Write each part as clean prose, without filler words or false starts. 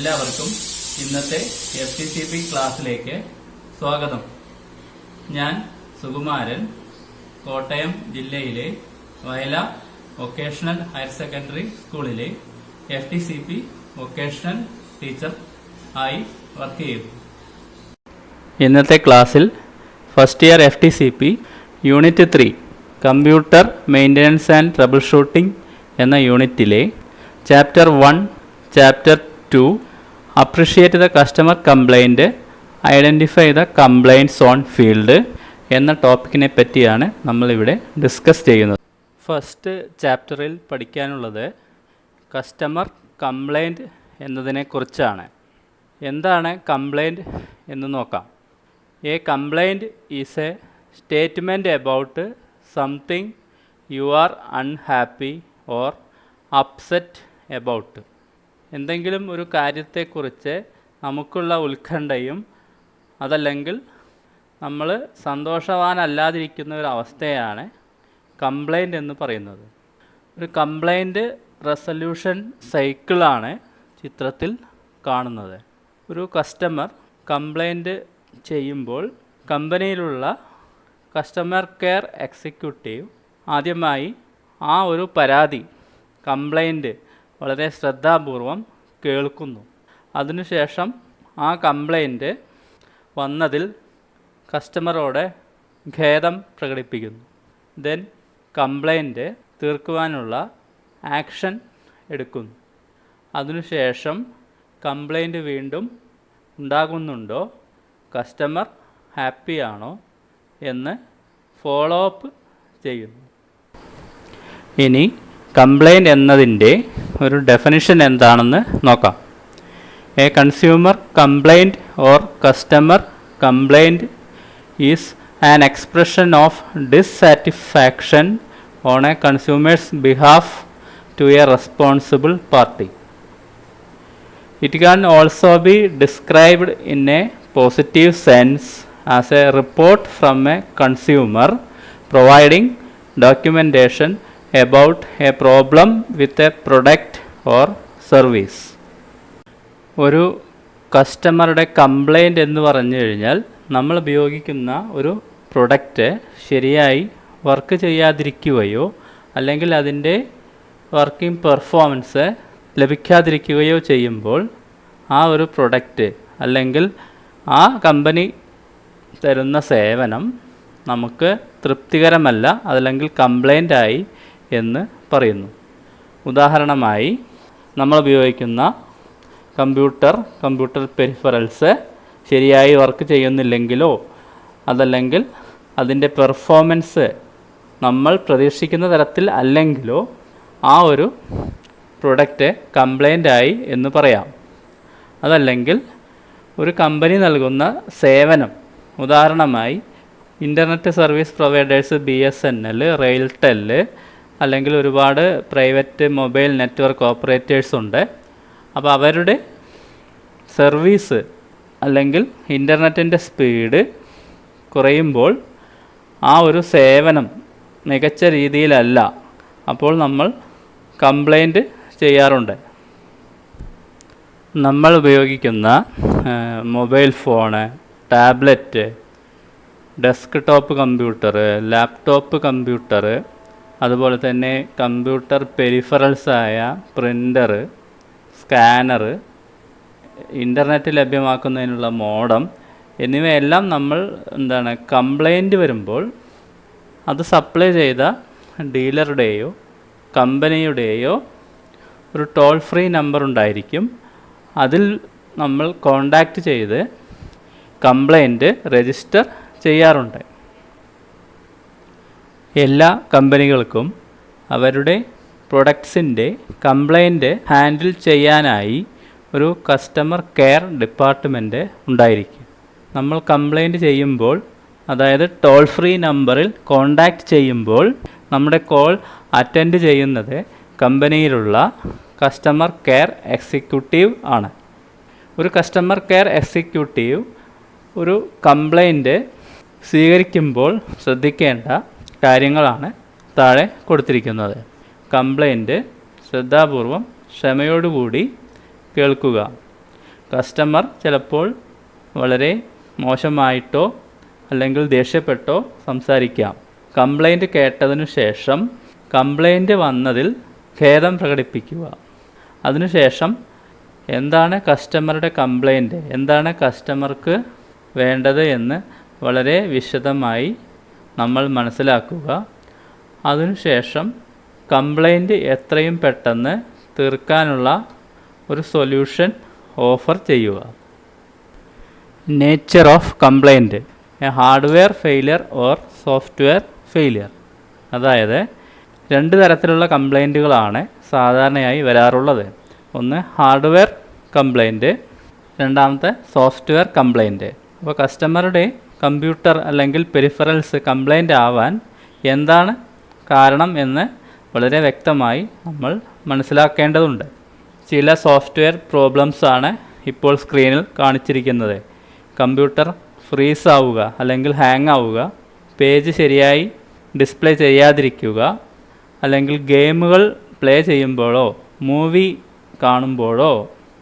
എല്ലാവർക്കും ഇന്നത്തെ FTCP ക്ലാസ്സിലേക്ക് സ്വാഗതം. ഞാൻ സുകുമാരൻ, കോട്ടയം ജില്ലയിലെ വയല വൊക്കേഷണൽ ഹയർ സെക്കൻഡറി സ്കൂളിലെ FTCP വൊക്കേഷണൽ ടീച്ചർ ആയി വർക്ക് ചെയ്യുന്നു. ഇന്നത്തെ ക്ലാസ്സിൽ first year FTCP unit 3 computer maintenance and trouble shooting എന്ന യൂണിറ്റിലെ chapter 1, chapter 2 appreciate the customer complaint, identify the complaints on field എന്ന ടോപ്പിക്കിനെ പറ്റിയാണ് നമ്മളിവിടെ ഡിസ്കസ് ചെയ്യുന്നത്. ഫസ്റ്റ് ചാപ്റ്ററിൽ പഠിക്കാനുള്ളത് കസ്റ്റമർ കംപ്ലൈൻറ്റ് എന്നതിനെക്കുറിച്ചാണ്. എന്താണ് കംപ്ലൈൻറ്റ് എന്ന് നോക്കാം. A complaint is A statement about something you are unhappy or upset about. എന്തെങ്കിലും ഒരു കാര്യത്തെക്കുറിച്ച് നമുക്കുള്ള ഉത്കണ്ഠയും അതല്ലെങ്കിൽ നമ്മൾ സന്തോഷവാനല്ലാതിരിക്കുന്ന ഒരു അവസ്ഥയാണ് കംപ്ലൈൻറ്റ് എന്ന് പറയുന്നത്. ഒരു കംപ്ലൈൻറ്റ് റെസൊല്യൂഷൻ സൈക്കിളാണ് ചിത്രത്തിൽ കാണുന്നത്. ഒരു കസ്റ്റമർ കംപ്ലൈൻറ്റ് ചെയ്യുമ്പോൾ കമ്പനിയിലുള്ള കസ്റ്റമർ കെയർ എക്സിക്യൂട്ടീവ് ആദ്യമായി ആ ഒരു പരാതി, കംപ്ലൈൻറ്റ് വളരെ ശ്രദ്ധാപൂർവം കേൾക്കുന്നു. അതിനുശേഷം ആ കംപ്ലൈൻറ്റ് വന്നതിൽ കസ്റ്റമറോട് ഖേദം പ്രകടിപ്പിക്കുന്നു. ദെൻ കംപ്ലൈൻറ്റ് തീർക്കുവാനുള്ള ആക്ഷൻ എടുക്കുന്നു. അതിനുശേഷം കംപ്ലൈൻറ്റ് വീണ്ടും ഉണ്ടാകുന്നുണ്ടോ, കസ്റ്റമർ ഹാപ്പിയാണോ എന്ന് ഫോളോ അപ്പ് ചെയ്യുന്നു. ഇനി കംപ്ലൈൻറ്റ് എന്നതിൻ്റെ ഒരു ഡെഫിനിഷൻ എന്താണെന്ന് നോക്കാം. A consumer complaint or customer complaint is an expression of dissatisfaction on a consumer's behalf to a responsible party. It can also be described in a positive sense as a report from a consumer providing documentation about a problem with a product or service. ഒരു കസ്റ്റമറുടെ complaint എന്ന് പറഞ്ഞു കഴിഞ്ഞാൽ നമ്മൾ ഉപയോഗിക്കുന്ന ഒരു product ശരിയായി work ചെയ്യാതിരിക്കുകയോ അല്ലെങ്കിൽ അതിൻ്റെ വർക്കിംഗ് പെർഫോമൻസ് ലഭിക്കാതിരിക്കുകയോ ചെയ്യുമ്പോൾ ആ ഒരു പ്രൊഡക്റ്റ് അല്ലെങ്കിൽ ആ കമ്പനി തരുന്ന സേവനം നമുക്ക് തൃപ്തികരമല്ല, അതല്ലെങ്കിൽ കംപ്ലൈൻ്റായി എന്ന് പറയുന്നു. ഉദാഹരണമായി നമ്മൾ ഉപയോഗിക്കുന്ന കമ്പ്യൂട്ടർ പെരിഫറൽസ് ശരിയായി വർക്ക് ചെയ്യുന്നില്ലെങ്കിലോ അതല്ലെങ്കിൽ അതിൻ്റെ പെർഫോമൻസ് നമ്മൾ പ്രതീക്ഷിക്കുന്ന തരത്തിൽ അല്ലെങ്കിലോ ആ ഒരു പ്രൊഡക്റ്റ് കംപ്ലൈൻ്റായി എന്ന് പറയാം. അതല്ലെങ്കിൽ ഒരു കമ്പനി നൽകുന്ന സേവനം, ഉദാഹരണമായി internet service providers BSNL, RailTel അല്ലെങ്കിൽ ഒരുപാട് പ്രൈവറ്റ് മൊബൈൽ നെറ്റ്വർക്ക് ഓപ്പറേറ്റേഴ്സ് ഉണ്ട്. അപ്പോൾ അവരുടെ സർവീസ് അല്ലെങ്കിൽ ഇൻ്റർനെറ്റിൻ്റെ സ്പീഡ് കുറയുമ്പോൾ ആ ഒരു സേവനം മികച്ച രീതിയിലല്ല, അപ്പോൾ നമ്മൾ കംപ്ലൈൻറ്റ് ചെയ്യാറുണ്ട്. നമ്മൾ ഉപയോഗിക്കുന്ന mobile phone, tablet, desktop computer, laptop computer, അതുപോലെ തന്നെ കമ്പ്യൂട്ടർ പെരിഫറൽസായ പ്രിൻ്റർ, സ്കാനർ, ഇൻ്റർനെറ്റ് ലഭ്യമാക്കുന്നതിനുള്ള മോഡം എന്നിവയെല്ലാം നമ്മൾ കംപ്ലൈൻറ്റ് വരുമ്പോൾ അത് സപ്ലൈ ചെയ്ത ഡീലറുടെയോ കമ്പനിയുടെയോ ഒരു ടോൾ ഫ്രീ നമ്പർ ഉണ്ടായിരിക്കും. അതിൽ നമ്മൾ കോണ്ടാക്റ്റ് ചെയ്ത് കംപ്ലൈൻറ്റ് രജിസ്റ്റർ ചെയ്യാറുണ്ട്. എല്ലാ കമ്പനികൾക്കും അവരുടെ പ്രൊഡക്ട്സിൻ്റെ കംപ്ലൈൻറ്റ് ഹാൻഡിൽ ചെയ്യാനായി ഒരു കസ്റ്റമർ കെയർ ഡിപ്പാർട്ട്മെൻറ്റ് ഉണ്ടായിരിക്കും. നമ്മൾ കംപ്ലൈൻറ്റ് ചെയ്യുമ്പോൾ, അതായത് ടോൾ ഫ്രീ നമ്പറിൽ കോണ്ടാക്റ്റ് ചെയ്യുമ്പോൾ നമ്മുടെ കോൾ അറ്റൻഡ് ചെയ്യുന്നത് കമ്പനിയിലുള്ള കസ്റ്റമർ കെയർ എക്സിക്യൂട്ടീവ് ആണ്. ഒരു കസ്റ്റമർ കെയർ എക്സിക്യൂട്ടീവ് ഒരു കംപ്ലൈൻറ്റ് സ്വീകരിക്കുമ്പോൾ ശ്രദ്ധിക്കേണ്ട കാര്യങ്ങളാണ് താഴെ കൊടുത്തിരിക്കുന്നത്. കംപ്ലൈൻറ്റ് ശ്രദ്ധാപൂർവം ക്ഷമയോടുകൂടി കേൾക്കുക. കസ്റ്റമർ ചിലപ്പോൾ വളരെ മോശമായിട്ടോ അല്ലെങ്കിൽ ദേഷ്യപ്പെട്ടോ സംസാരിക്കാം. കംപ്ലൈൻറ്റ് കേട്ടതിനു ശേഷം കംപ്ലൈൻറ്റ് വന്നതിൽ ഖേദം പ്രകടിപ്പിക്കുക. അതിനുശേഷം എന്താണ് കസ്റ്റമറുടെ കംപ്ലൈൻറ്റ്, എന്താണ് കസ്റ്റമർക്ക് വേണ്ടത് എന്ന് വളരെ വിശദമായി നമ്മൾ മനസ്സിലാക്കുക. അതിനുശേഷം കംപ്ലൈൻറ്റ് എത്രയും പെട്ടെന്ന് തീർക്കാനുള്ള ഒരു സൊല്യൂഷൻ ഓഫർ ചെയ്യുക. Nature of complaint: A hardware failure or software failure. അതായത് 2 തരത്തിലുള്ള കംപ്ലൈൻറ്റുകളാണ് സാധാരണയായി വരാറുള്ളത്. ഒന്ന് ഹാർഡ്വെയർ കംപ്ലൈൻറ്റ്, രണ്ടാമത്തെ സോഫ്റ്റ്വെയർ കംപ്ലൈൻറ്റ്. അപ്പോൾ കസ്റ്റമറുടെ കമ്പ്യൂട്ടർ അല്ലെങ്കിൽ പെരിഫറൽസ് കംപ്ലൈൻ്റ് ആവാൻ എന്താണ് കാരണം എന്ന് വളരെ വ്യക്തമായി നമ്മൾ മനസ്സിലാക്കേണ്ടതുണ്ട്. ചില സോഫ്റ്റ്വെയർ പ്രോബ്ലംസ് ആണ് ഇപ്പോൾ സ്ക്രീനിൽ കാണിച്ചിരിക്കുന്നത്. കമ്പ്യൂട്ടർ ഫ്രീസ് ആവുക അല്ലെങ്കിൽ ഹാങ് ആവുക, പേജ് ശരിയായി ഡിസ്പ്ലേ ചെയ്യാതിരിക്കുക, അല്ലെങ്കിൽ ഗെയിമുകൾ പ്ലേ ചെയ്യുമ്പോഴോ മൂവി കാണുമ്പോഴോ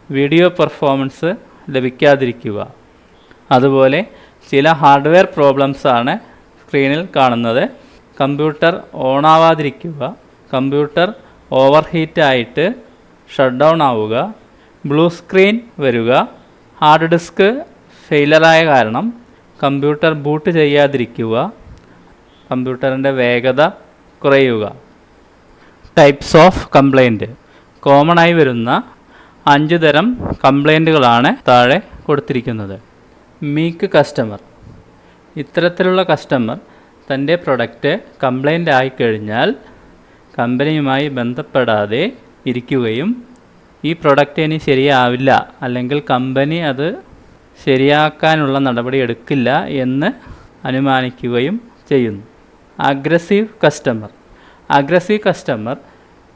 വീഡിയോ പെർഫോമൻസ് ലഭിക്കാതിരിക്കുക. അതുപോലെ ചില ഹാർഡ്വെയർ പ്രോബ്ലംസ് ആണ് സ്ക്രീനിൽ കാണുന്നത്. കമ്പ്യൂട്ടർ ഓണാവാതിരിക്കുക, കമ്പ്യൂട്ടർ ഓവർ ഹീറ്റായിട്ട് ഷട്ട് ഡൗൺ ആവുക, ബ്ലൂ സ്ക്രീൻ വരിക, ഹാർഡ് ഡിസ്ക് ഫെയിലറായ കാരണം കമ്പ്യൂട്ടർ ബൂട്ട് ചെയ്യാതിരിക്കുക, കമ്പ്യൂട്ടറിൻ്റെ വേഗത കുറയുക. ടൈപ്സ് ഓഫ് കംപ്ലൈൻറ്റ്: കോമണായി വരുന്ന 5 തരം കംപ്ലൈൻറ്റുകളാണ് താഴെ കൊടുത്തിരിക്കുന്നത്. മീക്ക് കസ്റ്റമർ: ഇത്തരത്തിലുള്ള കസ്റ്റമർ തൻ്റെ പ്രൊഡക്റ്റ് കംപ്ലൈൻ്റ് ആയിക്കഴിഞ്ഞാൽ കമ്പനിയുമായി ബന്ധപ്പെടാതെ ഇരിക്കുകയും ഈ പ്രൊഡക്റ്റ് ഇനി ശരിയാവില്ല അല്ലെങ്കിൽ കമ്പനി അത് ശരിയാക്കാനുള്ള നടപടി എടുക്കില്ല എന്ന് അനുമാനിക്കുകയും ചെയ്യുന്നു. അഗ്രസീവ് കസ്റ്റമർ: അഗ്രസീവ് കസ്റ്റമർ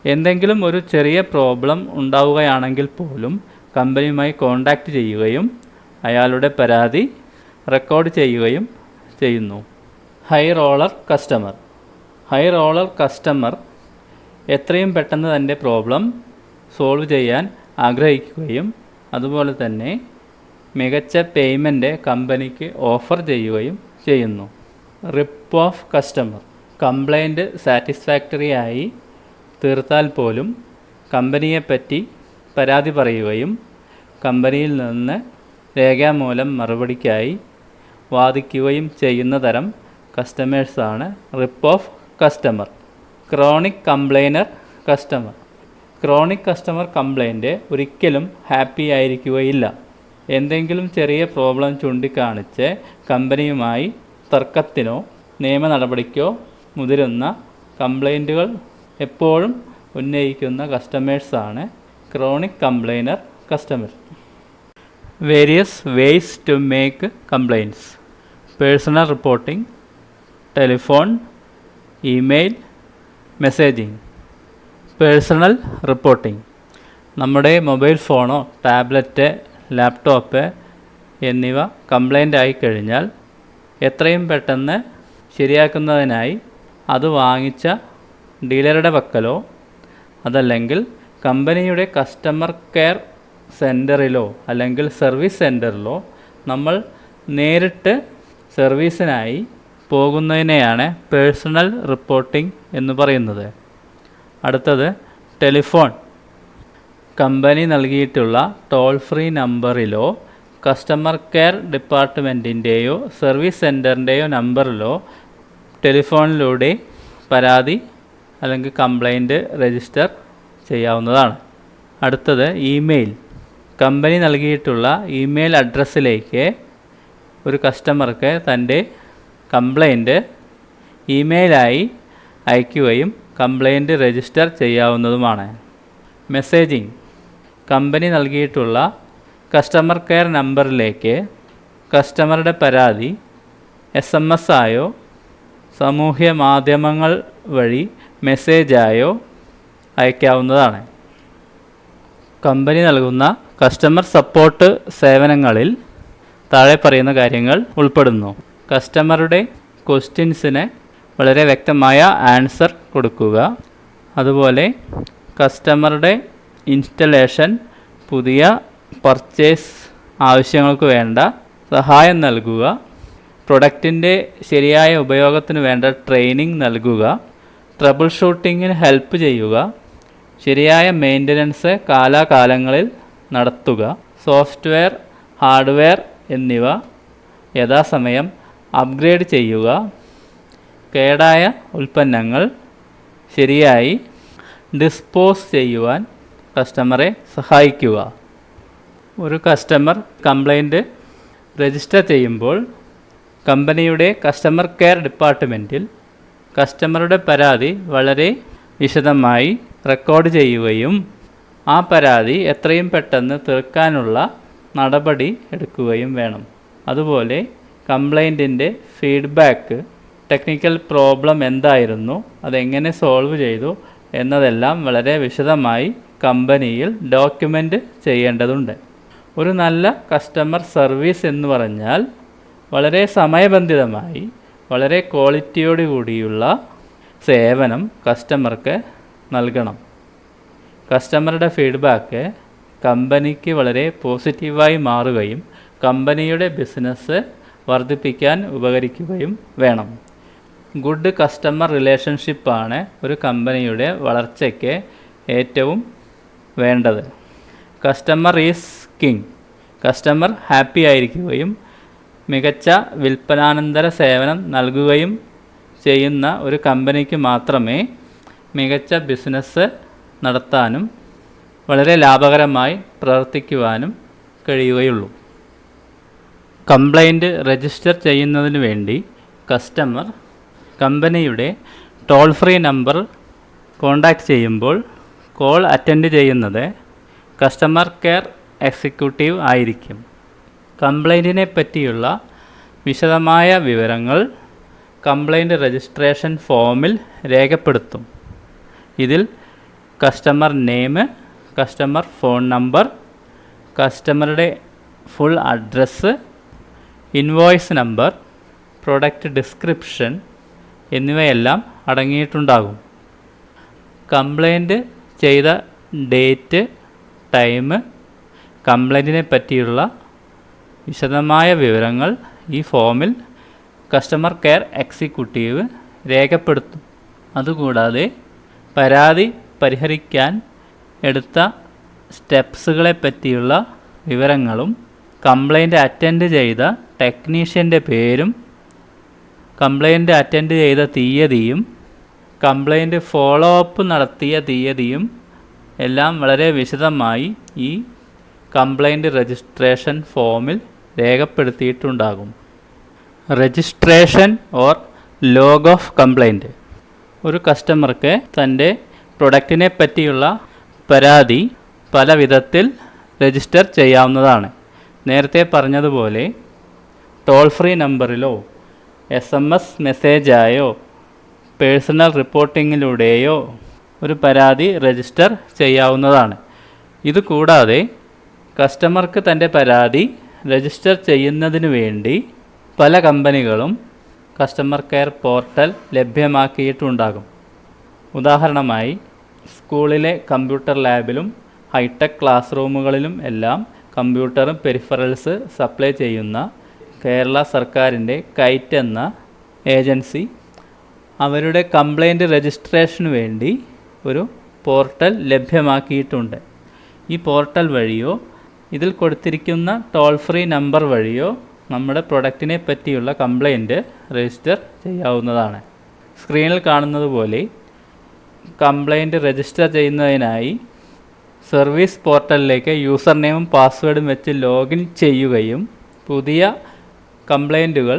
എന്തെങ്കിലും ഒരു ചെറിയ പ്രോബ്ലം ഉണ്ടാവുകയാണെങ്കിൽ പോലും കമ്പനിയുമായി കോൺടാക്റ്റ് ചെയ്യുകയും അയാളുടെ പരാതി റെക്കോർഡ് ചെയ്യുകയും ചെയ്യുന്നു. High roller customer: high roller customer എത്രയും പെട്ടെന്ന് തൻ്റെ പ്രോബ്ലം സോൾവ് ചെയ്യാൻ ആഗ്രഹിക്കുകയും അതുപോലെ തന്നെ മികച്ച പേയ്മെൻറ്റ് കമ്പനിക്ക് ഓഫർ ചെയ്യുകയും ചെയ്യുന്നു. Rip off customer: complaint satisfactory ആയി തീർത്താൽ പോലും കമ്പനിയെപ്പറ്റി പരാതി പറയുകയും കമ്പനിയിൽ നിന്ന് രേഖാമൂലം മറുപടിക്കായി വാദിക്കുകയും ചെയ്യുന്ന തരം കസ്റ്റമേഴ്സാണ് rip off customer. Chronic complainer customer: chronic customer complaint ഒരിക്കലും ഹാപ്പി ആയിരിക്കുകയില്ല. എന്തെങ്കിലും ചെറിയ പ്രോബ്ലം ചൂണ്ടിക്കാണിച്ച് കമ്പനിയുമായി തർക്കത്തിനോ നിയമ നടപടിക്കോ മുതിരുന്ന കംപ്ലൈൻറ്റുകൾ എപ്പോഴും ഉന്നയിക്കുന്ന കസ്റ്റമേഴ്സാണ് chronic complainer customer. Various ways to make complaints: personal reporting, telephone, email, messaging. Personal reporting: നമ്മുടെ മൊബൈൽ ഫോണോ ടാബ്ലറ്റ്, ലാപ്ടോപ്പ് എന്നിവ കംപ്ലൈൻ്റ് ആയിക്കഴിഞ്ഞാൽ എത്രയും പെട്ടെന്ന് ശരിയാക്കുന്നതിനായി അത് വാങ്ങിച്ച ഡീലറുടെ പക്കലോ അതല്ലെങ്കിൽ കമ്പനിയുടെ കസ്റ്റമർ കെയർ സെൻറ്ററിലോ അല്ലെങ്കിൽ സർവീസ് സെൻറ്ററിലോ നമ്മൾ നേരിട്ട് സർവീസിനായി പോകുന്നതിനെയാണ് പേഴ്സണൽ റിപ്പോർട്ടിംഗ് എന്ന് പറയുന്നത്. അടുത്തത് ടെലിഫോൺ: കമ്പനി നൽകിയിട്ടുള്ള ടോൾ ഫ്രീ നമ്പറിലോ കസ്റ്റമർ കെയർ ഡിപ്പാർട്ട്മെൻറ്റിൻ്റെയോ സർവീസ് സെൻറ്ററിൻ്റെയോ നമ്പറിലോ ടെലിഫോണിലൂടെ പരാതി അല്ലെങ്കിൽ കംപ്ലൈൻറ്റ് രജിസ്റ്റർ ചെയ്യാവുന്നതാണ്. അടുത്തത് ഇമെയിൽ: കമ്പനി നൽകിയിട്ടുള്ള ഇമെയിൽ അഡ്രസ്സിലേക്ക് ഒരു കസ്റ്റമർക്ക് തൻ്റെ കംപ്ലൈൻറ്റ് ഇമെയിലായി അയക്കുകയും കംപ്ലൈൻറ്റ് രജിസ്റ്റർ ചെയ്യാവുന്നതുമാണ്. മെസ്സേജിംഗ്: കമ്പനി നൽകിയിട്ടുള്ള കസ്റ്റമർ കെയർ നമ്പറിലേക്ക് കസ്റ്റമറുടെ പരാതി SMS ആയോ സാമൂഹ്യ മാധ്യമങ്ങൾ വഴി മെസ്സേജായോ അയക്കാവുന്നതാണ്. കമ്പനി നൽകുന്ന കസ്റ്റമർ സപ്പോർട്ട് സേവനങ്ങളിൽ താഴെ പറയുന്ന കാര്യങ്ങൾ ഉൾപ്പെടുന്നു. കസ്റ്റമറുടെ ക്വസ്റ്റ്യൻസിന് വളരെ വ്യക്തമായ ആൻസർ കൊടുക്കുക. അതുപോലെ കസ്റ്റമറുടെ ഇൻസ്റ്റലേഷൻ, പുതിയ പർച്ചേസ് ആവശ്യങ്ങൾക്ക് വേണ്ട സഹായം നൽകുക, പ്രൊഡക്റ്റിൻ്റെ ശരിയായ ഉപയോഗത്തിന് വേണ്ട ട്രെയിനിങ് നൽകുക, ട്രബിൾ ഷൂട്ടിങ്ങിന് ഹെൽപ്പ് ചെയ്യുക, ശരിയായ മെയിൻ്റനൻസ് കാലാകാലങ്ങളിൽ നടത്തുക, സോഫ്റ്റ്വെയർ, ഹാർഡ്വെയർ എന്നിവ യഥാസമയം അപ്ഗ്രേഡ് ചെയ്യുക, കേടായ ഉൽപ്പന്നങ്ങൾ ശരിയായി ഡിസ്പോസ് ചെയ്യുവാൻ കസ്റ്റമറെ സഹായിക്കുക. ഒരു കസ്റ്റമർ കംപ്ലൈൻറ്റ് രജിസ്റ്റർ ചെയ്യുമ്പോൾ കമ്പനിയുടെ കസ്റ്റമർ കെയർ ഡിപ്പാർട്ട്മെൻറ്റിൽ കസ്റ്റമറുടെ പരാതി വളരെ വിശദമായി റെക്കോർഡ് ചെയ്യുകയും ആ പരാതി എത്രയും പെട്ടെന്ന് തീർക്കാനുള്ള നടപടി എടുക്കുകയും വേണം. അതുപോലെ കംപ്ലൈൻറ്റിൻ്റെ ഫീഡ്ബാക്ക്, ടെക്നിക്കൽ പ്രോബ്ലം എന്തായിരുന്നു, അതെങ്ങനെ സോൾവ് ചെയ്തു എന്നതെല്ലാം വളരെ വിശദമായി കമ്പനിയിൽ ഡോക്യുമെൻ്റ് ചെയ്യേണ്ടതുണ്ട്. ഒരു നല്ല കസ്റ്റമർ സർവീസ് എന്ന് പറഞ്ഞാൽ വളരെ സമയബന്ധിതമായി വളരെ ക്വാളിറ്റിയോട് കൂടിയുള്ള സേവനം കസ്റ്റമർക്ക് നൽകണം. കസ്റ്റമറുടെ ഫീഡ്ബാക്ക് കമ്പനിക്ക് വളരെ പോസിറ്റീവായി മാറുകയും കമ്പനിയുടെ ബിസിനസ് വർദ്ധിപ്പിക്കാൻ ഉപകരിക്കുകയും വേണം. ഗുഡ് കസ്റ്റമർ റിലേഷൻഷിപ്പാണ് ഒരു കമ്പനിയുടെ വളർച്ചയ്ക്ക് ഏറ്റവും വേണ്ടത്. Customer is king. Customer happy ആയിരിക്കുകയും മികച്ച വിൽപ്പനാനന്തര സേവനം നൽകുകയും ചെയ്യുന്ന ഒരു കമ്പനിക്ക് മാത്രമേ മികച്ച ബിസിനസ് നടത്താനും വളരെ ലാഭകരമായി പ്രവർത്തിക്കുവാനും കഴിയുകയുള്ളൂ. കംപ്ലൈൻറ്റ് രജിസ്റ്റർ ചെയ്യുന്നതിന് വേണ്ടി കസ്റ്റമർ കമ്പനിയുടെ ടോൾ ഫ്രീ നമ്പർ കോൺടാക്റ്റ് ചെയ്യുമ്പോൾ കോൾ അറ്റൻഡ് ചെയ്യുന്നത് കസ്റ്റമർ കെയർ എക്സിക്യൂട്ടീവ് ആയിരിക്കും. കംപ്ലൈൻറ്റിനെ പറ്റിയുള്ള വിശദമായ വിവരങ്ങൾ കംപ്ലൈൻറ്റ് രജിസ്ട്രേഷൻ ഫോമിൽ രേഖപ്പെടുത്തും. ഇതിൽ customer name, customer phone number, കസ്റ്റമറുടെ full address, invoice number, product description എന്നിവയെല്ലാം അടങ്ങിയിട്ടുണ്ടാകും. കംപ്ലൈൻറ്റ് ചെയ്ത ഡേറ്റ്, ടൈം, കംപ്ലൈൻറ്റിനെ പറ്റിയുള്ള വിശദമായ വിവരങ്ങൾ ഈ ഫോമിൽ കസ്റ്റമർ കെയർ എക്സിക്യൂട്ടീവ് രേഖപ്പെടുത്തും. അതുകൂടാതെ പരാതി പരിഹരിക്കാൻ എടുത്ത സ്റ്റെപ്സുകളെ പറ്റിയുള്ള വിവരങ്ങളും കംപ്ലൈൻറ്റ് അറ്റൻഡ് ചെയ്ത ടെക്നീഷ്യൻ്റെ പേരും കംപ്ലൈൻറ്റ് അറ്റൻഡ് ചെയ്ത തീയതിയും കംപ്ലൈൻറ്റ് ഫോളോ അപ്പ് നടത്തിയ തീയതിയും എല്ലാം വളരെ വിശദമായി ഈ കംപ്ലൈൻറ്റ് രജിസ്ട്രേഷൻ ഫോമിൽ രേഖപ്പെടുത്തിയിട്ടുണ്ടാകും. Registration or log of complaint. ഒരു കസ്റ്റമർക്ക് തൻ്റെ പ്രൊഡക്റ്റിനെ പറ്റിയുള്ള പരാതി പല വിധത്തിൽ രജിസ്റ്റർ ചെയ്യാവുന്നതാണ്. നേരത്തെ പറഞ്ഞതുപോലെ ടോൾ ഫ്രീ നമ്പറിലോ SMS മെസ്സേജായോ പേഴ്സണൽ റിപ്പോർട്ടിങ്ങിലൂടെയോ ഒരു പരാതി രജിസ്റ്റർ ചെയ്യാവുന്നതാണ്. ഇതുകൂടാതെ കസ്റ്റമർക്ക് തൻ്റെ പരാതി രജിസ്റ്റർ ചെയ്യുന്നതിന് വേണ്ടി പല കമ്പനികളും കസ്റ്റമർ കെയർ പോർട്ടൽ ലഭ്യമാക്കിയിട്ടുണ്ടാകും. ഉദാഹരണമായി സ്കൂളിലെ കമ്പ്യൂട്ടർ ലാബിലും ഹൈടെക് ക്ലാസ് റൂമുകളിലും എല്ലാം കമ്പ്യൂട്ടറും പെരിഫറൽസ് സപ്ലൈ ചെയ്യുന്ന കേരള സർക്കാരിൻ്റെ കൈറ്റ് എന്ന ഏജൻസി അവരുടെ കംപ്ലൈൻറ്റ് രജിസ്ട്രേഷന് വേണ്ടി ഒരു പോർട്ടൽ ലഭ്യമാക്കിയിട്ടുണ്ട്. ഈ പോർട്ടൽ വഴിയോ ഇതിൽ കൊടുത്തിരിക്കുന്ന ടോൾ ഫ്രീ നമ്പർ വഴിയോ നമ്മുടെ പ്രൊഡക്റ്റിനെ പറ്റിയുള്ള കംപ്ലൈൻറ്റ് രജിസ്റ്റർ ചെയ്യാവുന്നതാണ്. സ്ക്രീനിൽ കാണുന്നത് പോലെ കംപ്ലൈൻറ്റ് രജിസ്റ്റർ ചെയ്യുന്നതിനായി സർവീസ് പോർട്ടലിലേക്ക് യൂസർ നെയിമും പാസ്വേഡും വെച്ച് ലോഗിൻ ചെയ്യുകയും പുതിയ കംപ്ലൈൻറ്റുകൾ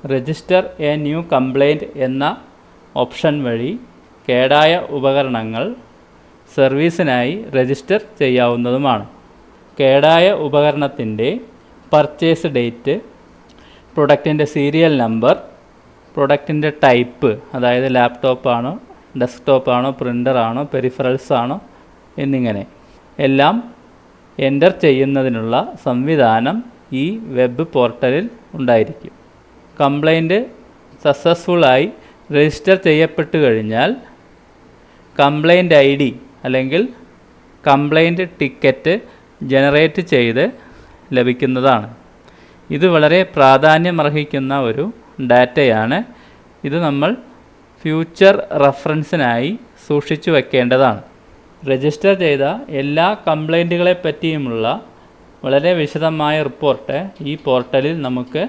രജിസ്റ്റർ എ ന്യൂ കംപ്ലൈൻറ്റ് എന്ന ഓപ്ഷൻ വഴി കേടായ ഉപകരണങ്ങൾ സർവീസിനായി രജിസ്റ്റർ ചെയ്യാവുന്നതുമാണ്. കേടായ ഉപകരണത്തിൻ്റെ പർച്ചേസ് ഡേറ്റ്, പ്രൊഡക്റ്റിൻ്റെ സീരിയൽ നമ്പർ, പ്രൊഡക്റ്റിൻ്റെ ടൈപ്പ്, അതായത് ലാപ്ടോപ്പാണോ ഡെസ്ക്ടോപ്പാണോ പ്രിൻ്ററാണോ പെരിഫറൽസ് ആണോ എന്നിങ്ങനെ എല്ലാം എൻ്റർ ചെയ്യുന്നതിനുള്ള സംവിധാനം ഈ വെബ് പോർട്ടലിൽ ഉണ്ടായിരിക്കും. കംപ്ലൈൻറ്റ് സക്സസ്ഫുള്ളായി രജിസ്റ്റർ ചെയ്യപ്പെട്ടു കഴിഞ്ഞാൽ കംപ്ലൈൻറ്റ് ID അല്ലെങ്കിൽ കംപ്ലൈൻറ്റ് ടിക്കറ്റ് ജനറേറ്റ് ചെയ്ത് ലഭിക്കുന്നതാണ്. ഇത് വളരെ പ്രാധാന്യമർഹിക്കുന്ന ഒരു ഡാറ്റയാണ്. ഇത് നമ്മൾ ഫ്യൂച്ചർ റഫറൻസിനായി സൂക്ഷിച്ചു വയ്ക്കേണ്ടതാണ്. രജിസ്റ്റർ ചെയ്ത എല്ലാ കംപ്ലൈൻറ്റുകളെ പറ്റിയുമുള്ള വളരെ വിശദമായ റിപ്പോർട്ട് ഈ പോർട്ടലിൽ നമുക്ക്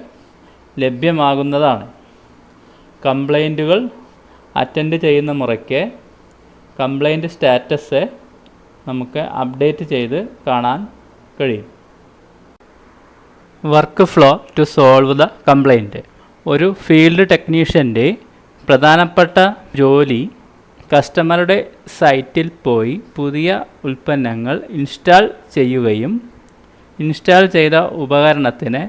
ലഭ്യമാകുന്നതാണ്. കംപ്ലൈൻറ്റുകൾ അറ്റൻഡ് ചെയ്യുന്ന മുറയ്ക്ക് കംപ്ലൈൻറ്റ് സ്റ്റാറ്റസ് നമുക്ക് അപ്ഡേറ്റ് ചെയ്ത് കാണാൻ കഴിയും. Work flow to solve the complaint. ഒരു ഫീൽഡ് ടെക്നീഷ്യൻ്റെ പ്രധാനപ്പെട്ട ജോലി കസ്റ്റമറുടെ സൈറ്റിൽ പോയി പുതിയ ഉൽപ്പന്നങ്ങൾ ഇൻസ്റ്റാൾ ചെയ്യുകയും ഇൻസ്റ്റാൾ ചെയ്ത ഉപകരണത്തിന്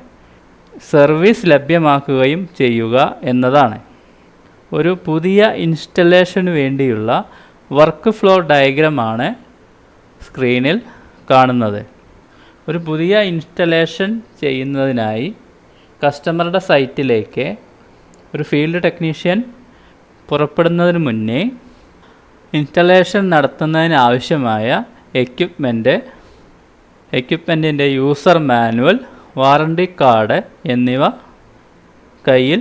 സർവീസ് ലഭ്യമാക്കുകയും ചെയ്യുക എന്നതാണ്. ഒരു പുതിയ ഇൻസ്റ്റലേഷന് വേണ്ടിയുള്ള വർക്ക് ഫ്ലോ ഡയഗ്രമാണ് സ്ക്രീനിൽ കാണുന്നത്. ഒരു പുതിയ ഇൻസ്റ്റലേഷൻ ചെയ്യുന്നതിനായി കസ്റ്റമറുടെ സൈറ്റിലേക്ക് ഒരു ഫീൽഡ് ടെക്നീഷ്യൻ പുറപ്പെടുന്നതിന് മുന്നേ ഇൻസ്റ്റലേഷൻ നടത്തുന്നതിനാവശ്യമായ എക്യുപ്മെൻറ്റിൻ്റെ യൂസർ മാനുവൽ, വാറണ്ടി കാർഡ് എന്നിവ കയ്യിൽ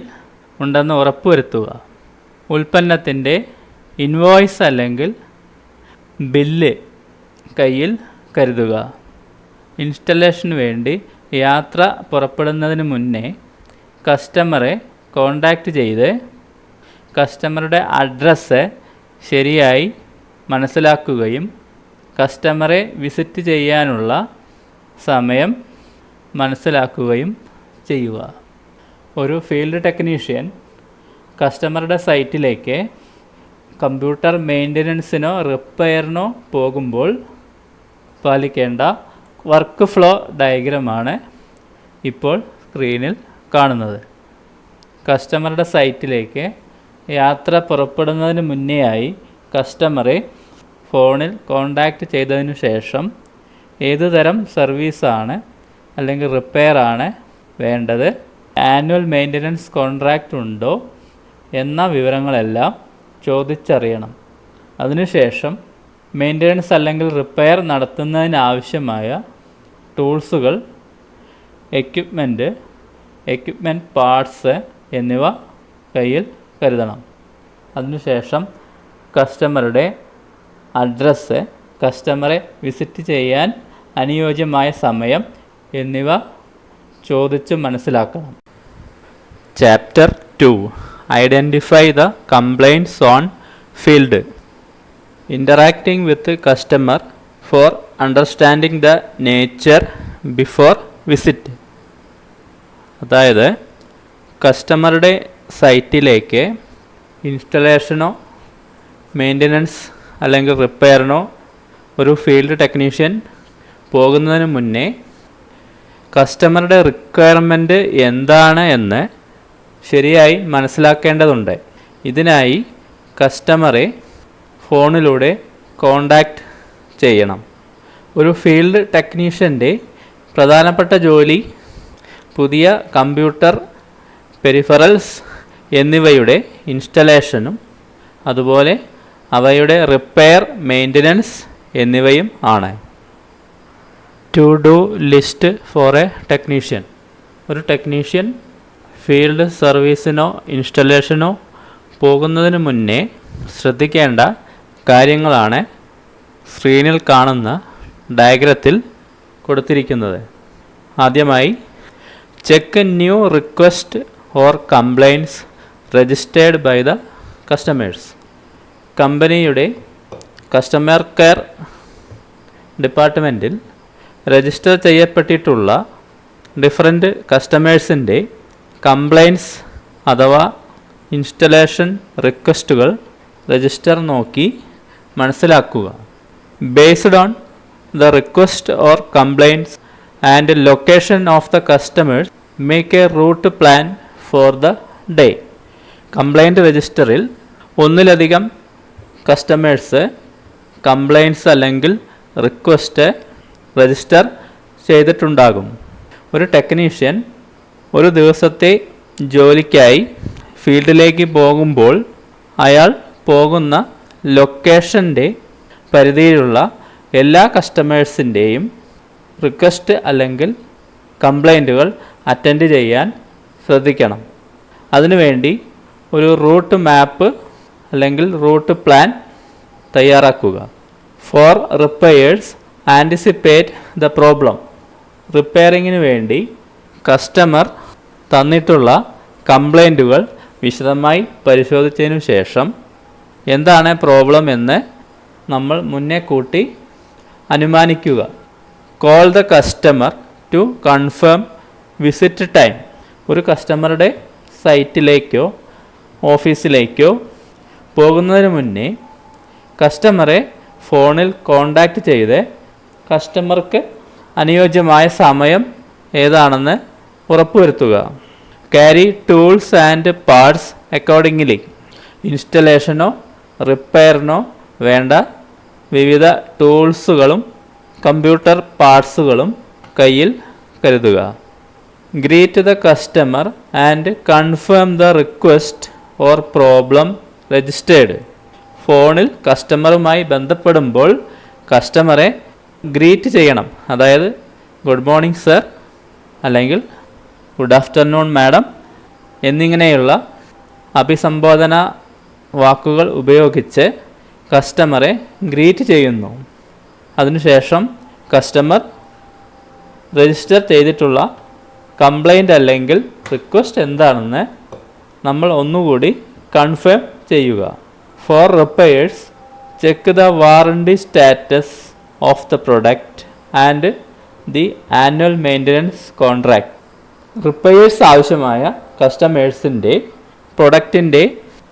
ഉണ്ടെന്ന് ഉറപ്പുവരുത്തുക. ഉൽപ്പന്നത്തിൻ്റെ ഇൻവോയ്സ് അല്ലെങ്കിൽ ബില്ല് കയ്യിൽ കരുതുക. ഇൻസ്റ്റലേഷന് വേണ്ടി യാത്ര പുറപ്പെടുന്നതിന് മുന്നേ കസ്റ്റമറെ കോൺടാക്റ്റ് ചെയ്ത് കസ്റ്റമറുടെ അഡ്രസ്സ് ശരിയായി മനസ്സിലാക്കുകയും കസ്റ്റമറെ വിസിറ്റ് ചെയ്യാനുള്ള സമയം മനസ്സിലാക്കുകയും ചെയ്യുക. ഒരു ഫീൽഡ് ടെക്നീഷ്യൻ കസ്റ്റമറുടെ സൈറ്റിലേക്ക് കമ്പ്യൂട്ടർ മെയിൻ്റനൻസിനോ റിപ്പയറിനോ പോകുമ്പോൾ പാലിക്കേണ്ട വർക്ക് ഫ്ലോ ഡയഗ്രമാണ് ഇപ്പോൾ സ്ക്രീനിൽ കാണുന്നത്. കസ്റ്റമറുടെ സൈറ്റിലേക്ക് യാത്ര പുറപ്പെടുന്നതിന് മുന്നേയായി കസ്റ്റമറെ ഫോണിൽ കോൺടാക്റ്റ് ചെയ്തതിനു ശേഷം ഏതുതരം സർവീസാണ് അല്ലെങ്കിൽ റിപ്പയറാണ് വേണ്ടത്, ആനുവൽ മെയിൻ്റനൻസ് കോൺട്രാക്റ്റ് ഉണ്ടോ എന്ന വിവരങ്ങളെല്ലാം ചോദിച്ചറിയണം. അതിനുശേഷം മെയിൻ്റനൻസ് അല്ലെങ്കിൽ റിപ്പയർ നടത്തുന്നതിനാവശ്യമായ ടൂൾസുകൾ, എക്യുപ്മെൻറ്റ് പാർട്സ് എന്നിവ കയ്യിൽ കരുതണം. അതിനുശേഷം കസ്റ്റമറുടെ അഡ്രസ്സ്, കസ്റ്റമറെ വിസിറ്റ് ചെയ്യാൻ അനുയോജ്യമായ സമയം എന്നിവ ചോദിച്ച് മനസ്സിലാക്കണം. Chapter 2 identify the complaints on field. Interacting with customer for understanding the nature before visit. അതായത് കസ്റ്റമറുടെ സൈറ്റിലേക്ക് ഇൻസ്റ്റലേഷനോ മെയിൻ്റനൻസ് അല്ലെങ്കിൽ റിപ്പയറിനോ ഒരു ഫീൽഡ് ടെക്നീഷ്യൻ പോകുന്നതിന് മുന്നേ കസ്റ്റമറുടെ റിക്വയർമെൻറ്റ് എന്താണ് എന്ന് ശരിയായി മനസ്സിലാക്കേണ്ടതുണ്ട്. ഇതിനായി കസ്റ്റമറെ ഫോണിലൂടെ കോൺടാക്റ്റ് ചെയ്യണം. ഒരു ഫീൽഡ് ടെക്നീഷ്യൻ്റെ പ്രധാനപ്പെട്ട ജോലി പുതിയ കമ്പ്യൂട്ടർ പെരിഫറൽസ് എന്നിവയുടെ ഇൻസ്റ്റലേഷനും അതുപോലെ അവയുടെ റിപ്പയർ, മെയിൻ്റനൻസ് എന്നിവയും ആണ്. To do list for a technician. ഒരു ടെക്നീഷ്യൻ ഫീൽഡ് സർവീസിനോ ഇൻസ്റ്റലേഷനോ പോകുന്നതിന് മുന്നേ ശ്രദ്ധിക്കേണ്ട കാര്യങ്ങളാണ് സ്ക്രീനിൽ കാണുന്ന ഡയഗ്രത്തിൽ കൊടുത്തിരിക്കുന്നത്. ആദ്യമായി check new request or complaints registered by the customers. കമ്പനിയുടെ കസ്റ്റമർ കെയർ ഡിപ്പാർട്ട്മെൻറ്റിൽ രജിസ്റ്റർ ചെയ്യപ്പെട്ടിട്ടുള്ള ഡിഫറൻറ്റ് കസ്റ്റമേഴ്സിൻ്റെ കംപ്ലൈൻറ്റ്സ് അഥവാ ഇൻസ്റ്റലേഷൻ റിക്വസ്റ്റുകൾ രജിസ്റ്റർ നോക്കി മനസ്സിലാക്കുക. Based on the request or complaints and location of the customers make a route plan for the day. Complaint രജിസ്റ്ററിൽ ഒന്നിലധികം കസ്റ്റമേഴ്സ് കംപ്ലൈൻറ്റ്സ് അല്ലെങ്കിൽ റിക്വസ്റ്റ് രജിസ്റ്റർ ചെയ്തിട്ടുണ്ടാകും. ഒരു ടെക്നീഷ്യൻ ഒരു ദിവസത്തെ ജോലിക്കായി ഫീൽഡിലേക്ക് പോകുമ്പോൾ അയാൾ പോകുന്ന ലൊക്കേഷൻ്റെ പരിധിയിലുള്ള എല്ലാ കസ്റ്റമേഴ്സിൻ്റെയും റിക്വസ്റ്റ് അല്ലെങ്കിൽ കംപ്ലൈൻറ്റുകൾ അറ്റൻഡ് ചെയ്യാൻ ശ്രദ്ധിക്കണം. അതിനുവേണ്ടി ഒരു റൂട്ട് മാപ്പ് അല്ലെങ്കിൽ റൂട്ട് പ്ലാൻ തയ്യാറാക്കുക. For repairs anticipate the problem. റിപ്പയറിങ്ങിന് വേണ്ടി കസ്റ്റമർ തന്നിട്ടുള്ള കംപ്ലൈൻറ്റുകൾ വിശദമായി പരിശോധിച്ചതിനു ശേഷം എന്താണ് പ്രോബ്ലം എന്ന് നമ്മൾ മുന്നേ കൂട്ടി അനുമാനിക്കുക. Call the customer to confirm visit time. ഒരു കസ്റ്റമറുടെ സൈറ്റിലേക്കോ ഓഫീസിലേക്കോ പോകുന്നതിന് മുന്നേ കസ്റ്റമറെ ഫോണിൽ കോൺടാക്റ്റ് ചെയ്ത് കസ്റ്റമർക്ക് അനുയോജ്യമായ സമയം ഏതാണെന്ന് ഉറപ്പുവരുത്തുക. Carry tools and parts accordingly. ഇൻസ്റ്റലേഷനോ റിപ്പയറിനോ വേണ്ട വിവിധ ടൂൾസുകളും കമ്പ്യൂട്ടർ പാർട്സുകളും കയ്യിൽ കരുതുക. Greet the customer and confirm the request or problem registered. ഫോണിൽ കസ്റ്റമറുമായി ബന്ധപ്പെടുമ്പോൾ കസ്റ്റമറെ ഗ്രീറ്റ് ചെയ്യണം. അതായത് ഗുഡ് മോർണിംഗ് സർ അല്ലെങ്കിൽ ഗുഡ് ആഫ്റ്റർനൂൺ മാഡം എന്നിങ്ങനെയുള്ള അഭിസംബോധന വാക്കുകൾ ഉപയോഗിച്ച് കസ്റ്റമറെ ഗ്രീറ്റ് ചെയ്യുന്നു. അതിനുശേഷം കസ്റ്റമർ രജിസ്റ്റർ ചെയ്തിട്ടുള്ള കംപ്ലൈൻ്റ് അല്ലെങ്കിൽ റിക്വസ്റ്റ് എന്താണെന്ന് നമ്മൾ ഒന്നുകൂടി കൺഫേം ചെയ്യുക. For repairs check the warranty status of the product and the annual maintenance contract. Repairs ആവശ്യമായ കസ്റ്റമേഴ്സിൻ്റെ പ്രൊഡക്റ്റിൻ്റെ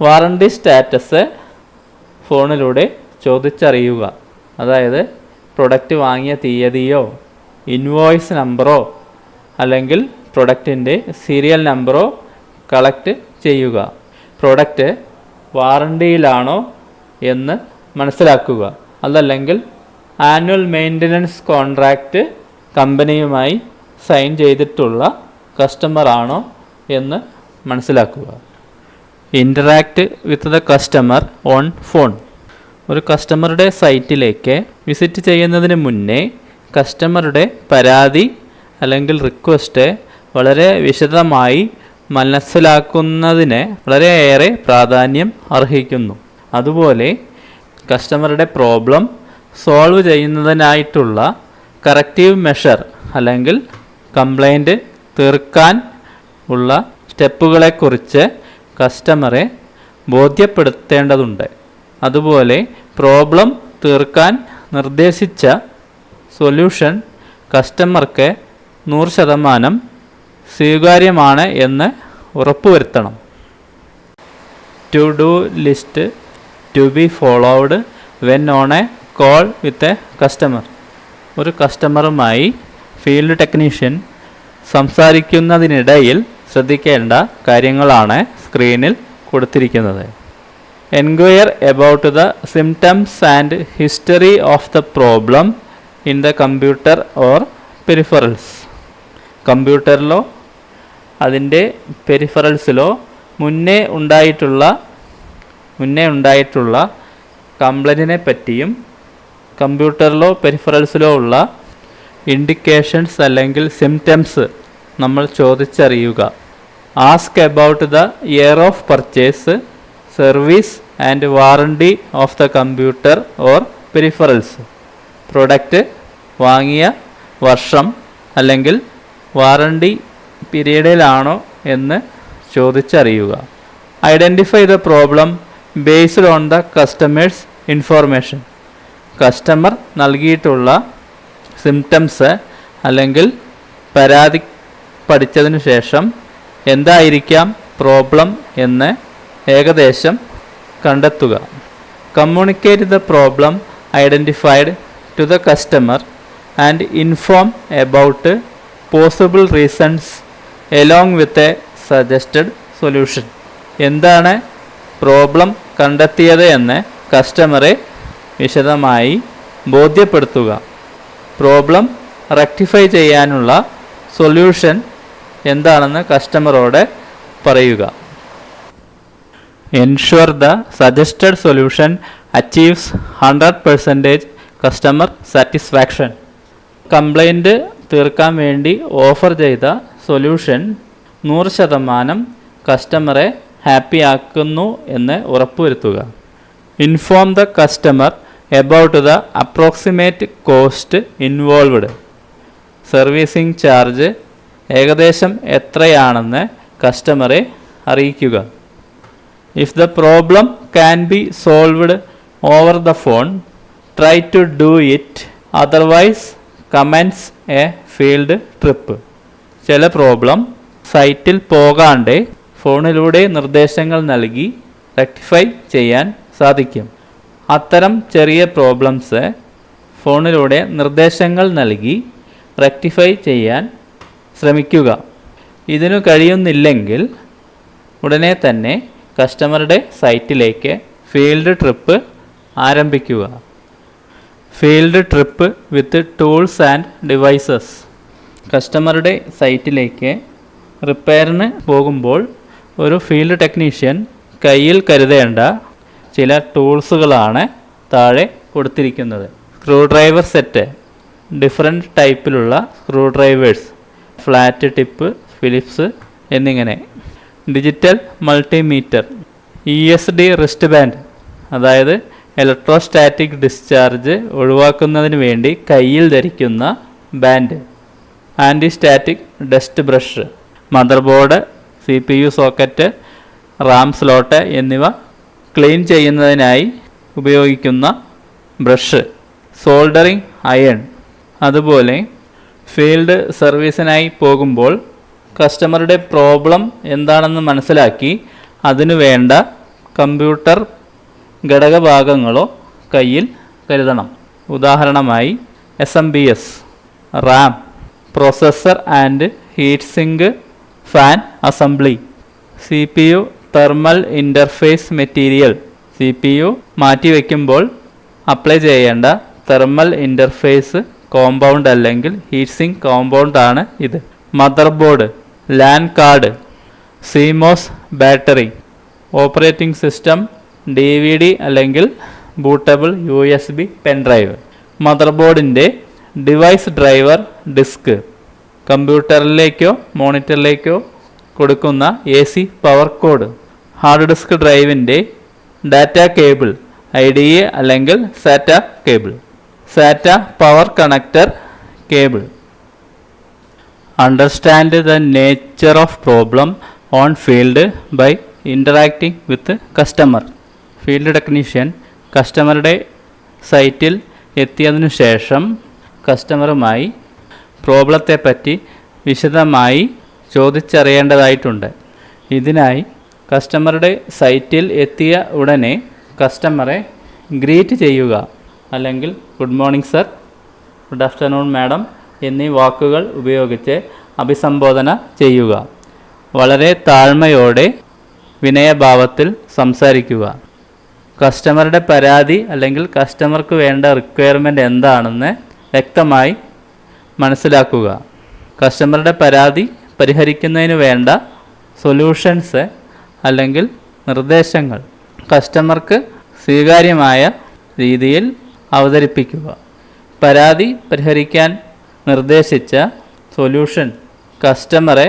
വാറണ്ടി സ്റ്റാറ്റസ് ഫോണിലൂടെ ചോദിച്ചറിയുക. അതായത് പ്രൊഡക്റ്റ് വാങ്ങിയ തീയതിയോ ഇൻവോയ്സ് നമ്പറോ അല്ലെങ്കിൽ പ്രൊഡക്റ്റിൻ്റെ സീരിയൽ നമ്പറോ കളക്ട് ചെയ്യുക. പ്രൊഡക്റ്റ് വാറണ്ടിയിലാണോ എന്ന് മനസ്സിലാക്കുക. അതല്ലെങ്കിൽ ആനുവൽ മെയിൻ്റനൻസ് കോൺട്രാക്റ്റ് കമ്പനിയുമായി സൈൻ ചെയ്തിട്ടുള്ള കസ്റ്റമറാണോ എന്ന് മനസ്സിലാക്കുക. Interact with the customer on phone. ഒരു കസ്റ്റമറുടെ സൈറ്റിലേക്ക് വിസിറ്റ് ചെയ്യുന്നതിന് മുന്നേ കസ്റ്റമറുടെ പരാതി അല്ലെങ്കിൽ റിക്വസ്റ്റ് വളരെ വിശദമായി മനസ്സിലാക്കുന്നതിന് വളരെയേറെ പ്രാധാന്യം അർഹിക്കുന്നു. അതുപോലെ കസ്റ്റമറുടെ പ്രോബ്ലം സോൾവ് ചെയ്യുന്നതിനായിട്ടുള്ള കറക്റ്റീവ് മെഷർ അല്ലെങ്കിൽ കംപ്ലൈൻറ്റ് തീർക്കാൻ ഉള്ള സ്റ്റെപ്പുകളെക്കുറിച്ച് കസ്റ്റമറെ ബോധ്യപ്പെടുത്തേണ്ടതുണ്ട്. അതുപോലെ പ്രോബ്ലം തീർക്കാൻ നിർദ്ദേശിച്ച സൊല്യൂഷൻ കസ്റ്റമർക്ക് 100% സ്വീകാര്യമാണ് എന്ന് ഉറപ്പുവരുത്തണം. To do list to be followed when on a call with a customer. ഒരു കസ്റ്റമറുമായി ഫീൽഡ് ടെക്നീഷ്യൻ സംസാരിക്കുന്നതിനിടയിൽ ശ്രദ്ധിക്കേണ്ട കാര്യങ്ങളാണ് സ്ക്രീനിൽ കൊടുത്തിരിക്കുന്നത്. Enquire about the symptoms and history of the problem in the computer or peripherals. കമ്പ്യൂട്ടറിലോ അതിൻ്റെ പെരിഫറൽസിലോ മുന്നേ ഉണ്ടായിട്ടുള്ള കംപ്ലൈൻറ്റിനെ പറ്റിയും കമ്പ്യൂട്ടറിലോ പെരിഫറൽസിലോ ഉള്ള ഇൻഡിക്കേഷൻസ് അല്ലെങ്കിൽ സിംറ്റംസ് നമ്മൾ ചോദിച്ചറിയുക. Ask about the year of purchase, service and warranty of the computer or peripherals. Product വാങ്ങിയ വർഷം അല്ലെങ്കിൽ വാറണ്ടി പീരീഡിലാണോ എന്ന് ചോദിച്ചറിയുക. Identify the problem based on the customer's information. Customer നൽകിയിട്ടുള്ള സിംറ്റംസ് അല്ലെങ്കിൽ പരാതി പഠിച്ചതിനു ശേഷം എന്തായിരിക്കാം പ്രോബ്ലം എന്ന് ഏകദേശം കണ്ടെത്തുക. Communicate the problem identified to the customer and inform about possible reasons along with a suggested solution. എന്താണ് പ്രോബ്ലം കണ്ടെത്തിയത് എന്ന് കസ്റ്റമറെ വിശദമായി ബോധ്യപ്പെടുത്തുക. പ്രോബ്ലം റെക്ടിഫൈ ചെയ്യാനുള്ള സൊല്യൂഷൻ എന്താണെന്ന് കസ്റ്റമറോട് പറയുക. Ensure the suggested solution achieves 100% customer satisfaction. Complaint തീർക്കാൻ വേണ്ടി ഓഫർ ചെയ്ത സൊല്യൂഷൻ 100% കസ്റ്റമറെ ഹാപ്പി ആക്കുന്നു എന്ന് ഉറപ്പുവരുത്തുക. Inform the customer about the approximate cost involved. Servicing charge ഏകദേശം എത്രയാണെന്ന് കസ്റ്റമറെ അറിയിക്കുക. If the problem can be solved over the phone, try to do it, otherwise commence a field trip. ചില problem സൈറ്റിൽ പോകാണ്ട് ഫോണിലൂടെ നിർദ്ദേശങ്ങൾ നൽകി റെക്ടിഫൈ ചെയ്യാൻ സാധിക്കും. അത്തരം ചെറിയ പ്രോബ്ലംസ് ഫോണിലൂടെ നിർദ്ദേശങ്ങൾ നൽകി റെക്ടിഫൈ ചെയ്യാൻ ശ്രമിക്കുക. ഇതിനു കഴിയുന്നില്ലെങ്കിൽ ഉടനെ തന്നെ കസ്റ്റമറുടെ സൈറ്റിലേക്ക് ഫീൽഡ് ട്രിപ്പ് ആരംഭിക്കുക. Field trip with tools and devices. കസ്റ്റമറുടെ സൈറ്റിലേക്ക് റിപ്പയറിന് പോകുമ്പോൾ ഒരു ഫീൽഡ് ടെക്നീഷ്യൻ കയ്യിൽ കരുതേണ്ട ചില ടൂൾസുകളാണ് താഴെ കൊടുത്തിരിക്കുന്നത്. സ്ക്രൂ ഡ്രൈവർ സെറ്റ്, ഡിഫറെൻറ്റ് ടൈപ്പിലുള്ള screwdrivers, flat tip, Phillips എന്നിങ്ങനെ. Digital multimeter, ESD wrist band, അതായത് ഇലക്ട്രോസ്റ്റാറ്റിക് ഡിസ്ചാർജ് ഒഴിവാക്കുന്നതിന് വേണ്ടി കയ്യിൽ ധരിക്കുന്ന band. Antistatic dust brush, motherboard, CPU socket, RAM slot എന്നിവ ക്ലീൻ ചെയ്യുന്നതിനായി ഉപയോഗിക്കുന്ന ബ്രഷ്. Soldering iron. അതുപോലെ ഫീൽഡ് സർവീസിനായി പോകുമ്പോൾ കസ്റ്റമറുടെ പ്രോബ്ലം എന്താണെന്ന് മനസ്സിലാക്കി അതിനു വേണ്ട കമ്പ്യൂട്ടർ ഘടകഭാഗങ്ങളോ കയ്യിൽ കരുതണം. ഉദാഹരണമായി SMBS, RAM, processor and heat sink, fan assembly. CPU thermal interface material. CPU മാറ്റിവെക്കുമ്പോൾ അപ്ലൈ ചെയ്യേണ്ട തെർമൽ ഇൻ്റർഫേസ് കോമ്പൗണ്ട് അല്ലെങ്കിൽ ഹീറ്റ് സിങ്ക് കോമ്പൗണ്ട് ആണ് ഇത്. Motherboard, LAN card, CMOS battery, operating system, DVD അല്ലെങ്കിൽ bootable USB pen drive. Motherboard device driver disk, കമ്പ്യൂട്ടറിലേക്കോ മോണിറ്ററിലേക്കോ കൊടുക്കുന്ന AC power cord. Hard disk ഡ്രൈവിൻ്റെ ഡാറ്റ കേബിൾ, IDE അല്ലെങ്കിൽ SATA cable. SATA power connector cable. Understand the nature of problem on field by interacting with customer. Field technician കസ്റ്റമറുടെ സൈറ്റിൽ എത്തിയതിനു ശേഷം കസ്റ്റമറുമായി പ്രോബ്ലത്തെപ്പറ്റി വിശദമായി ചോദിച്ചറിയേണ്ടതായിട്ടുണ്ട്. ഇതിനായി കസ്റ്റമറുടെ സൈറ്റിൽ എത്തിയ ഉടനെ കസ്റ്റമറെ ഗ്രീറ്റ് ചെയ്യുക, അല്ലെങ്കിൽ good morning sir, good afternoon madam എന്നീ വാക്കുകൾ ഉപയോഗിച്ച് അഭിസംബോധന ചെയ്യുക. വളരെ താഴ്മയോടെ വിനയഭാവത്തിൽ സംസാരിക്കുക. കസ്റ്റമറുടെ പരാതി അല്ലെങ്കിൽ കസ്റ്റമർക്ക് വേണ്ട റിക്വയർമെൻറ്റ് എന്താണെന്ന് വ്യക്തമായി മനസ്സിലാക്കുക. കസ്റ്റമറുടെ പരാതി പരിഹരിക്കുന്നതിന് വേണ്ട സൊല്യൂഷൻസ് അല്ലെങ്കിൽ നിർദ്ദേശങ്ങൾ കസ്റ്റമർക്ക് സ്വീകാര്യമായ രീതിയിൽ അവതരിപ്പിക്കുക. പരാതി പരിഹരിക്കാൻ നിർദ്ദേശിച്ച സൊല്യൂഷൻ കസ്റ്റമറെ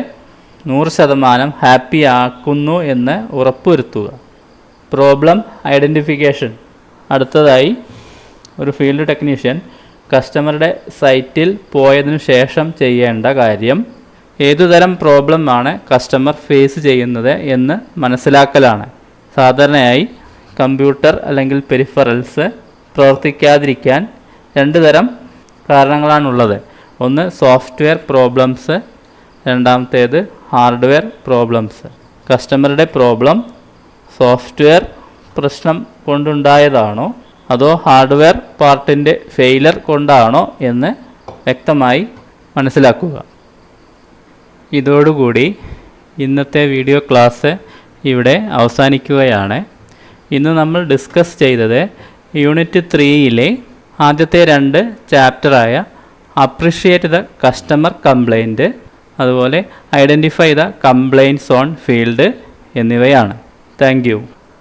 100% ഹാപ്പി ആക്കുന്നു എന്ന് ഉറപ്പുവരുത്തുക. Problem identification. അടുത്തതായി ഒരു ഫീൽഡ് ടെക്നീഷ്യൻ കസ്റ്റമറുടെ സൈറ്റിൽ പോയതിനു ശേഷം ചെയ്യേണ്ട കാര്യം ഏതുതരം പ്രോബ്ലമാണ് കസ്റ്റമർ ഫേസ് ചെയ്യുന്നത് എന്ന് മനസ്സിലാക്കലാണ്. സാധാരണയായി കമ്പ്യൂട്ടർ അല്ലെങ്കിൽ പെരിഫറൽസ് പ്രവർത്തിക്കാതിരിക്കാൻ 2 തരം കാരണങ്ങളാണുള്ളത്. ഒന്ന് സോഫ്റ്റ്വെയർ പ്രോബ്ലംസ്, രണ്ടാമത്തേത് ഹാർഡ്വെയർ പ്രോബ്ലംസ്. കസ്റ്റമറുടെ പ്രോബ്ലം സോഫ്റ്റ്വെയർ പ്രശ്നം കൊണ്ടുണ്ടായതാണോ അതോ ഹാർഡ്വെയർ പാർട്ടിൻ്റെ ഫെയിലർ കൊണ്ടാണോ എന്ന് വ്യക്തമായി മനസ്സിലാക്കുക. ഇതോടുകൂടി ഇന്നത്തെ വീഡിയോ ക്ലാസ് ഇവിടെ അവസാനിക്കുകയാണ്. ഇന്ന് നമ്മൾ ഡിസ്കസ് ചെയ്തത് യൂണിറ്റ് 3-ലെ ആദ്യത്തെ 2 ചാപ്റ്ററായ അപ്രിഷിയേറ്റ് ദ കസ്റ്റമർ കംപ്ലൈൻറ്റ്, അതുപോലെ identify the complaints on field എന്നിവയാണ്. Thank U.